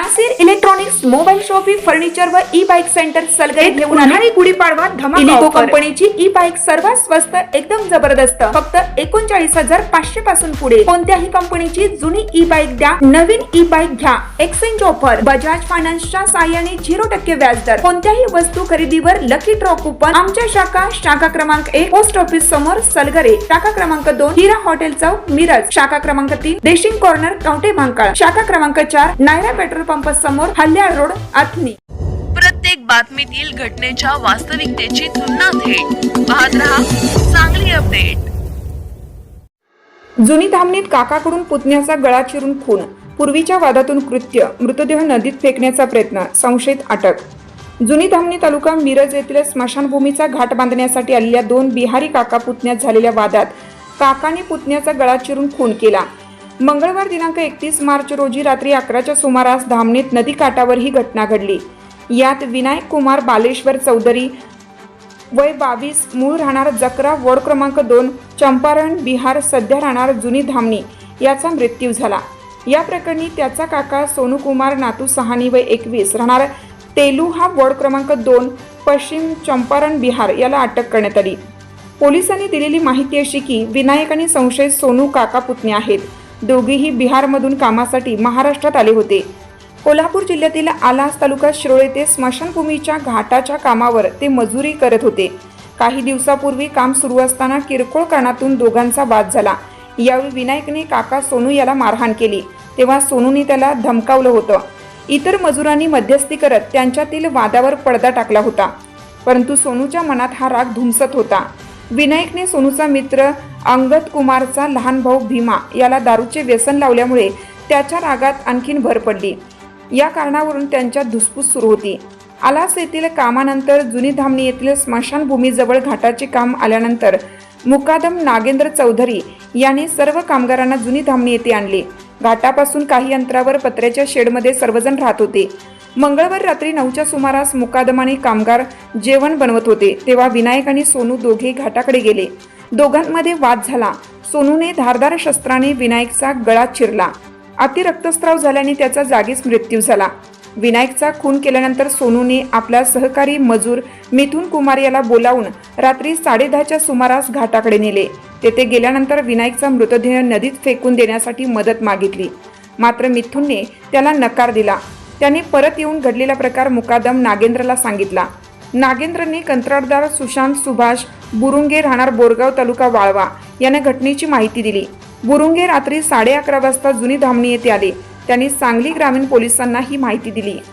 Nasir electronics, mobile shoppe, furniture व e bike centre Salgare घेऊन उन्हाळी गुढीपाडवा धमाका इलिको कंपनीची ई बाईक सर्वात स्वस्त, एकदम जबरदस्त, फक्त 39,500 पासून पुढे. कोणत्याही कंपनीची जुनी ई बाईक द्या, नवीन ई बाईक घ्या. एक्सचेंज ऑफर, बजाज फायनान्सच्या साहाय्याने 0% व्याजदर. कोणत्याही वस्तू खरेदीवर लकी ड्रॉ कुपन. आमच्या शाखा क्रमांक 1 पोस्ट ऑफिस समोर सलगरे, शाखा क्रमांक 2 हिरा हॉटेल चौक मिरज, शाखा क्रमांक 3 देशिंग कॉर्नर कवठे महांकाळ, शाखा क्रमांक 4 नायरा पेट्रोल पंप समोर हल्याळ रोड आथनी. प्रत्येक बातमीतील घटनेच्या वास्तविकतेची तुलना थेट पाहत रहा चांगली अपडेट. जुनी धामणीत काकाकडून पुतण्याचा गळा चिरून खून, पूर्वीच्या वादातून कृत्य, मृतदेह नदीत फेकण्याचा प्रयत्न, संशयित अटक. जुनी धामणी तालुका मिरज येथील स्मशानभूमीचा घाट बांधण्यासाठी आलेल्या 2 बिहारी काका पुतण्यात झालेल्या वादात काकाने पुतण्याचा गळा चिरून खून केला. मंगळवार दिनांक 31 मार्च रोजी रात्री 11च्या सुमारास धामणीत नदी काठावर ही घटना घडली. यात विनायक कुमार बालेश्वर चौधरी वय 22, मूळ राहणार जकरा, वॉर्ड क्रमांक 2, चंपारण, बिहार, सध्या राहणार जुनी धामणी याचा मृत्यू झाला. या प्रकरणी त्याचा काका सोनू कुमार नातू सहानी वय 21, राहणार तेलुहा, वॉर्ड क्रमांक 2, पश्चिम चंपारण, बिहार याला अटक करण्यात आली. पोलिसांनी दिलेली माहिती अशी की विनायक आणि संशयित सोनू काका पुतणे आहेत. दोघेही बिहारमधून कामासाठी महाराष्ट्रात आले होते. कोल्हापूर जिल्ह्यातील आलास तालुका शिरोळ येथे स्मशानभूमीच्या घाटाच्या कामावर ते मजुरी करत होते. काही दिवसापूर्वी काम सुरू असताना किरकोळ कारणातून दोघांचा वाद झाला. यावेळी विनायकने काका सोनू याला मारहाण केली, तेव्हा सोनूने त्याला धमकावलं होतं. इतर मजुरांनी मध्यस्थी करत त्यांच्यातील वादावर पडदा टाकला होता, परंतु सोनूच्या मनात हा राग धुमसत होता. विनायकने सोनूचा मित्र अंगद कुमारचा लहान भाऊ भीमा याला दारूचे व्यसन लावल्यामुळे त्याच्या रागात आणखीन भर पडली. या कारणावरून त्यांच्यात धुसफूस सुरू होती. आलास येथील कामानंतर जुनी धामणी येथील स्मशानभूमीजवळ घाटाचे काम आल्यानंतर मुकादम नागेंद्र चौधरी याने सर्व कामगारांना जुनी धामणी येथे आणले. घाटापासून काही अंतरावर पत्र्याच्या शेडमध्ये सर्वजण राहत होते. मंगळवार रात्री 9च्या सुमारास मुकादमाने कामगार जेवण बनवत होते, तेव्हा विनायक आणि सोनू दोघे घाटाकडे गेले. दोघांमध्ये वाद झाला. सोनूने धारदार शस्त्राने विनायकचा गळा चिरला. अति रक्तस्राव झाल्याने त्याचा जागीच मृत्यू झाला. विनायकचा खून केल्यानंतर सोनूने आपला सहकारी मजूर मिथुन कुमार याला बोलावून रात्री 10:30च्या सुमारास घाटाकडे नेले. तेथे गेल्यानंतर विनायकचा मृतदेह नदीत फेकून देण्यासाठी मदत मागितली, मात्र मिथुनने त्याला नकार दिला. त्याने परत येऊन घडलेला प्रकार मुकादम नागेंद्रला सांगितला. नागेंद्रने कंत्राटदार सुशांत सुभाष बुरुंगे, राहणार बोरगाव, तालुका वाळवा याने घटनेची माहिती दिली. बुरुंगे रात्री 11:30 वाजता जुनी धामणी येथे आले. त्यांनी सांगली ग्रामीण पोलिसांना ही माहिती दिली.